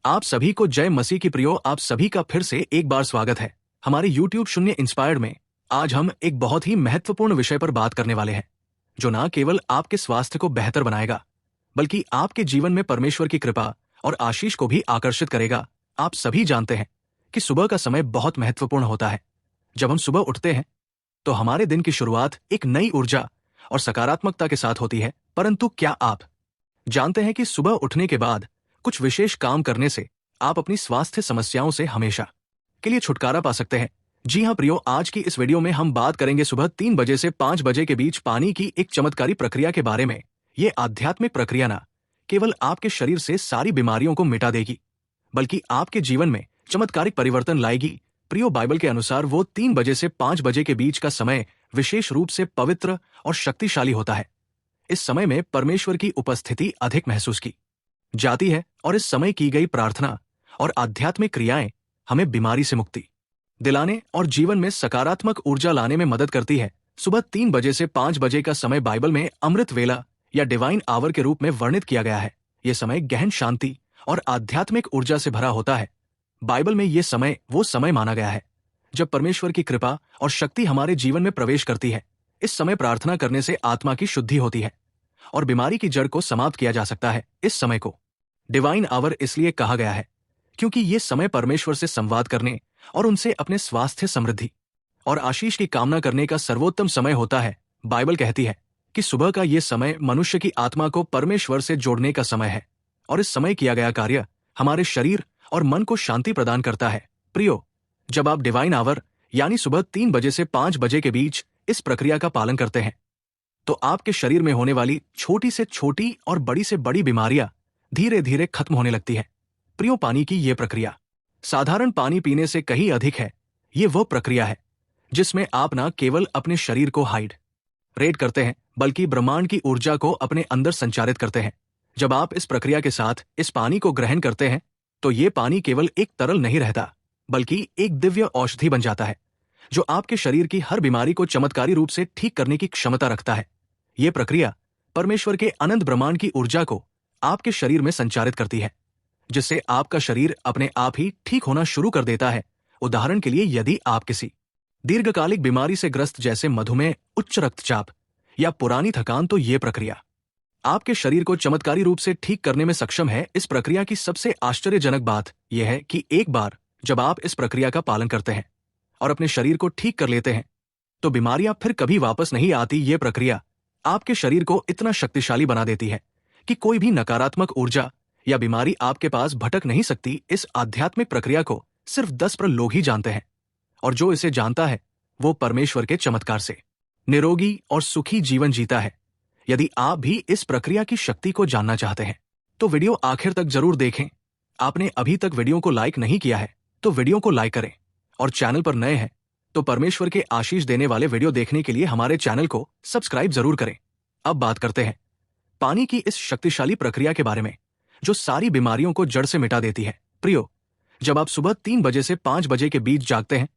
आप सभी को जय मसीह की प्रियो। आप सभी का फिर से एक बार स्वागत है हमारे YouTube शून्य इंस्पायर्ड में। आज हम एक बहुत ही महत्वपूर्ण विषय पर बात करने वाले हैं जो न केवल आपके स्वास्थ्य को बेहतर बनाएगा बल्कि आपके जीवन में परमेश्वर की कृपा और आशीष को भी आकर्षित करेगा। आप सभी जानते हैं कि सुबह का समय बहुत महत्वपूर्ण होता है। जब हम सुबह उठते हैं तो हमारे दिन की शुरुआत एक नई ऊर्जा और सकारात्मकता के साथ होती है। परंतु क्या आप जानते हैं कि सुबह उठने के बाद कुछ विशेष काम करने से आप अपनी स्वास्थ्य समस्याओं से हमेशा के लिए छुटकारा पा सकते हैं? जी हाँ प्रियो, आज की इस वीडियो में हम बात करेंगे सुबह 3 बजे से 5 बजे के बीच पानी की एक चमत्कारी प्रक्रिया के बारे में। ये आध्यात्मिक प्रक्रिया ना केवल आपके शरीर से सारी बीमारियों को मिटा देगी बल्कि आपके जीवन में चमत्कारिक परिवर्तन लाएगी। प्रियो, बाइबल के अनुसार वो 3 बजे से 5 बजे के बीच का समय विशेष रूप से पवित्र और शक्तिशाली होता है। इस समय में परमेश्वर की उपस्थिति अधिक महसूस की जाती है और इस समय की गई प्रार्थना और आध्यात्मिक क्रियाएं हमें बीमारी से मुक्ति दिलाने और जीवन में सकारात्मक ऊर्जा लाने में मदद करती है। सुबह 3 बजे से 5 बजे का समय बाइबल में अमृत वेला या डिवाइन आवर के रूप में वर्णित किया गया है। यह समय गहन शांति और आध्यात्मिक ऊर्जा से भरा होता है। बाइबल में यह समय वो समय माना गया है जब परमेश्वर की कृपा और शक्ति हमारे जीवन में प्रवेश करती है। इस समय प्रार्थना करने से आत्मा की शुद्धि होती है और बीमारी की जड़ को समाप्त किया जा सकता है। इस समय को डिवाइन आवर इसलिए कहा गया है क्योंकि ये समय परमेश्वर से संवाद करने और उनसे अपने स्वास्थ्य, समृद्धि और आशीष की कामना करने का सर्वोत्तम समय होता है। बाइबल कहती है कि सुबह का ये समय मनुष्य की आत्मा को परमेश्वर से जोड़ने का समय है और इस समय किया गया कार्य हमारे शरीर और मन को शांति प्रदान करता है। प्रियो, जब आप डिवाइन आवर यानी सुबह 3 बजे से 5 बजे के बीच इस प्रक्रिया का पालन करते हैं तो आपके शरीर में होने वाली छोटी से छोटी और बड़ी से बड़ी बीमारियां धीरे धीरे खत्म होने लगती है। प्रियो, पानी की यह प्रक्रिया साधारण पानी पीने से कहीं अधिक है। ये वो प्रक्रिया है जिसमें आप न केवल अपने शरीर को हाइड्रेट करते हैं बल्कि ब्रह्मांड की ऊर्जा को अपने अंदर संचारित करते हैं। जब आप इस प्रक्रिया के साथ इस पानी को ग्रहण करते हैं तो ये पानी केवल एक तरल नहीं रहता बल्कि एक दिव्य औषधि बन जाता है जो आपके शरीर की हर बीमारी को चमत्कारी रूप से ठीक करने की क्षमता रखता है। ये प्रक्रिया परमेश्वर के अनंत ब्रह्मांड की ऊर्जा को आपके शरीर में संचारित करती है जिससे आपका शरीर अपने आप ही ठीक होना शुरू कर देता है। उदाहरण के लिए, यदि आप किसी दीर्घकालिक बीमारी से ग्रस्त जैसे मधुमेह, उच्च रक्तचाप या पुरानी थकान, तो ये प्रक्रिया आपके शरीर को चमत्कारी रूप से ठीक करने में सक्षम है। इस प्रक्रिया की सबसे आश्चर्यजनक बात यह है कि एक बार जब आप इस प्रक्रिया का पालन करते हैं और अपने शरीर को ठीक कर लेते हैं तो बीमारियां फिर कभी वापस नहीं आती। ये प्रक्रिया आपके शरीर को इतना शक्तिशाली बना देती है कि कोई भी नकारात्मक ऊर्जा या बीमारी आपके पास भटक नहीं सकती। इस आध्यात्मिक प्रक्रिया को सिर्फ 10% लोग ही जानते हैं और जो इसे जानता है वो परमेश्वर के चमत्कार से निरोगी और सुखी जीवन जीता है। यदि आप भी इस प्रक्रिया की शक्ति को जानना चाहते हैं तो वीडियो आखिर तक जरूर देखें। आपने अभी तक वीडियो को लाइक नहीं किया है तो वीडियो को लाइक करें और चैनल पर नए हैं तो परमेश्वर के आशीष देने वाले वीडियो देखने के लिए हमारे चैनल को सब्सक्राइब जरूर करें। अब बात करते हैं पानी की इस शक्तिशाली प्रक्रिया के बारे में जो सारी बीमारियों को जड़ से मिटा देती है। प्रियो, जब आप सुबह 3 बजे से 5 बजे के बीच जागते हैं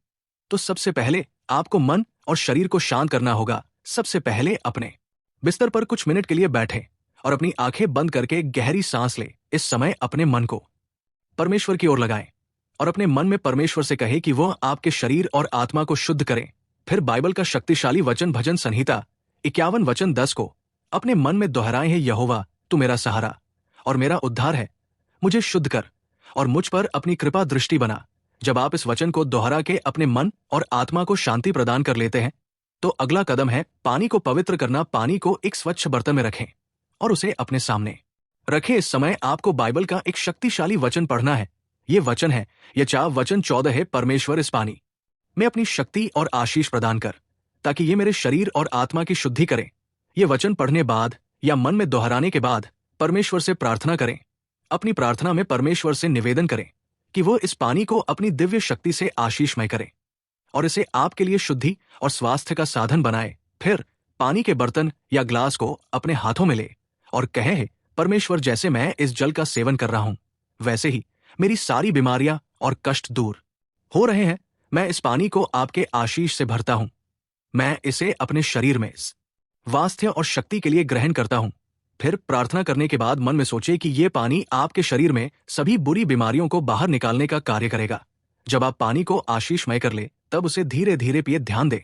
तो सबसे पहले आपको मन और शरीर को शांत करना होगा। सबसे पहले अपने बिस्तर पर कुछ मिनट के लिए बैठें और अपनी आंखें बंद करके गहरी सांस लें। इस समय अपने मन को परमेश्वर की ओर लगाएं और अपने मन में परमेश्वर से कहे कि वह आपके शरीर और आत्मा को शुद्ध करें। फिर बाइबल का शक्तिशाली वचन भजन संहिता 51 वचन 10 को अपने मन में दोहराए हैं। यहोवा, तू मेरा सहारा और मेरा उद्धार है, मुझे शुद्ध कर और मुझ पर अपनी कृपा दृष्टि बना। जब आप इस वचन को दोहरा के अपने मन और आत्मा को शांति प्रदान कर लेते हैं तो अगला कदम है पानी को पवित्र करना। पानी को एक स्वच्छ बर्तन में रखें और उसे अपने सामने रखें। इस समय आपको बाइबल का एक शक्तिशाली वचन पढ़ना है। ये वचन है यशायाह वचन 14 है, परमेश्वर इस पानी में अपनी शक्ति और आशीष प्रदान कर ताकि ये मेरे शरीर और आत्मा की शुद्धि करें। ये वचन पढ़ने बाद या मन में दोहराने के बाद परमेश्वर से प्रार्थना करें। अपनी प्रार्थना में परमेश्वर से निवेदन करें कि वो इस पानी को अपनी दिव्य शक्ति से आशीषमय करे और इसे आपके लिए शुद्धि और स्वास्थ्य का साधन बनाए। फिर पानी के बर्तन या ग्लास को अपने हाथों में ले और कहे, परमेश्वर, जैसे मैं इस जल का सेवन कर रहा हूं वैसे ही मेरी सारी बीमारियां और कष्ट दूर हो रहे हैं। मैं इस पानी को आपके आशीष से भरता हूं। मैं इसे अपने शरीर में स्वास्थ्य और शक्ति के लिए ग्रहण करता हूं। फिर प्रार्थना करने के बाद मन में सोचे कि ये पानी आपके शरीर में सभी बुरी बीमारियों को बाहर निकालने का कार्य करेगा। जब आप पानी को आशीषमय कर ले तब उसे धीरे धीरे पिए। ध्यान दें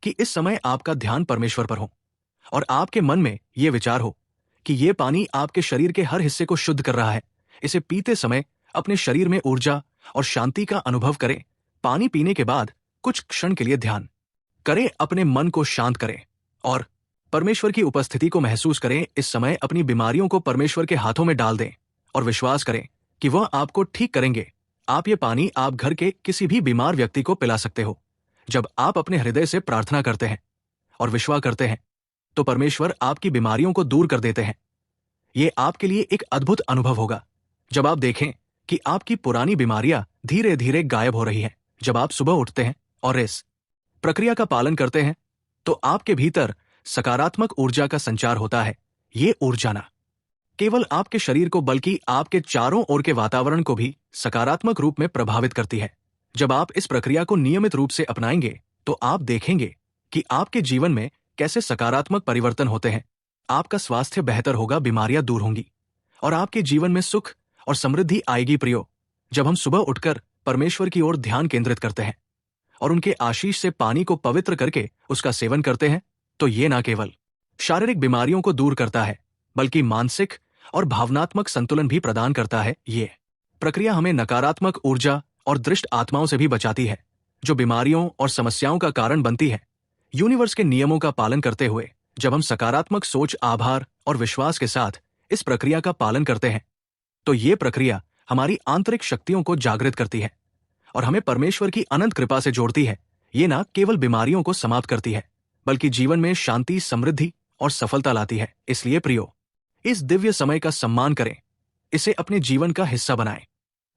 कि इस समय आपका ध्यान परमेश्वर पर हो और आपके मन में ये विचार हो कि ये पानी आपके शरीर के हर हिस्से को शुद्ध कर रहा है। इसे पीते समय अपने शरीर में ऊर्जा और शांति का अनुभव करें। पानी पीने के बाद कुछ क्षण के लिए ध्यान करें, अपने मन को शांत करें और परमेश्वर की उपस्थिति को महसूस करें। इस समय अपनी बीमारियों को परमेश्वर के हाथों में डाल दें और विश्वास करें कि वह आपको ठीक करेंगे। आप ये पानी आप घर के किसी भी बीमार व्यक्ति को पिला सकते हो। जब आप अपने हृदय से प्रार्थना करते हैं और विश्वास करते हैं तो परमेश्वर आपकी बीमारियों को दूर कर देते हैं। ये आपके लिए एक अद्भुत अनुभव होगा जब आप देखें कि आपकी पुरानी बीमारियां धीरे धीरे गायब हो रही हैं। जब आप सुबह उठते हैं और इस प्रक्रिया का पालन करते हैं तो आपके भीतर सकारात्मक ऊर्जा का संचार होता है। ये ऊर्जा न केवल आपके शरीर को बल्कि आपके चारों ओर के वातावरण को भी सकारात्मक रूप में प्रभावित करती है। जब आप इस प्रक्रिया को नियमित रूप से अपनाएंगे तो आप देखेंगे कि आपके जीवन में कैसे सकारात्मक परिवर्तन होते हैं। आपका स्वास्थ्य बेहतर होगा, बीमारियां दूर होंगी और आपके जीवन में सुख और समृद्धि आएगी। प्रियो, जब हम सुबह उठकर परमेश्वर की ओर ध्यान केंद्रित करते हैं और उनके आशीष से पानी को पवित्र करके उसका सेवन करते हैं तो ये न केवल शारीरिक बीमारियों को दूर करता है बल्कि मानसिक और भावनात्मक संतुलन भी प्रदान करता है। ये प्रक्रिया हमें नकारात्मक ऊर्जा और दुष्ट आत्माओं से भी बचाती है जो बीमारियों और समस्याओं का कारण बनती है। यूनिवर्स के नियमों का पालन करते हुए जब हम सकारात्मक सोच, आभार और विश्वास के साथ इस प्रक्रिया का पालन करते हैं तो ये प्रक्रिया हमारी आंतरिक शक्तियों को जागृत करती है और हमें परमेश्वर की अनंत कृपा से जोड़ती है। ये न केवल बीमारियों को समाप्त करती है बल्कि जीवन में शांति, समृद्धि और सफलता लाती है। इसलिए प्रियो, इस दिव्य समय का सम्मान करें, इसे अपने जीवन का हिस्सा बनाएं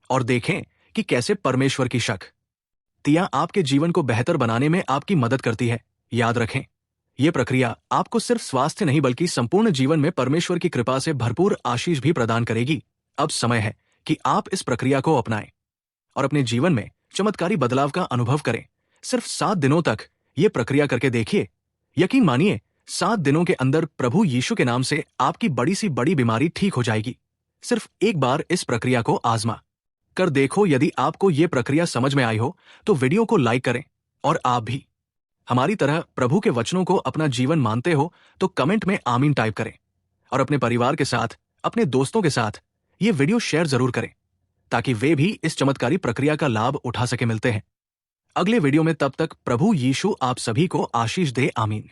और देखें कि कैसे परमेश्वर की शक्तियां आपके जीवन को बेहतर बनाने में आपकी मदद करती है। याद रखें, यह प्रक्रिया आपको सिर्फ स्वास्थ्य नहीं बल्कि संपूर्ण जीवन में परमेश्वर की कृपा से भरपूर आशीष भी प्रदान करेगी। अब समय है कि आप इस प्रक्रिया को अपनाएं और अपने जीवन में चमत्कारी बदलाव का अनुभव करें। सिर्फ 7 दिनों तक ये प्रक्रिया करके देखिए। यकीन मानिए, 7 दिनों के अंदर प्रभु यीशु के नाम से आपकी बड़ी सी बड़ी बीमारी ठीक हो जाएगी। सिर्फ एक बार इस प्रक्रिया को आजमा कर देखो। यदि आपको ये प्रक्रिया समझ में आई हो तो वीडियो को लाइक करें और आप भी हमारी तरह प्रभु के वचनों को अपना जीवन मानते हो तो कमेंट में आमीन टाइप करें और अपने परिवार के साथ, अपने दोस्तों के साथ ये वीडियो शेयर जरूर करें ताकि वे भी इस चमत्कारी प्रक्रिया का लाभ उठा सके। मिलते हैं अगले वीडियो में, तब तक प्रभु यीशु आप सभी को आशीष दे। आमीन।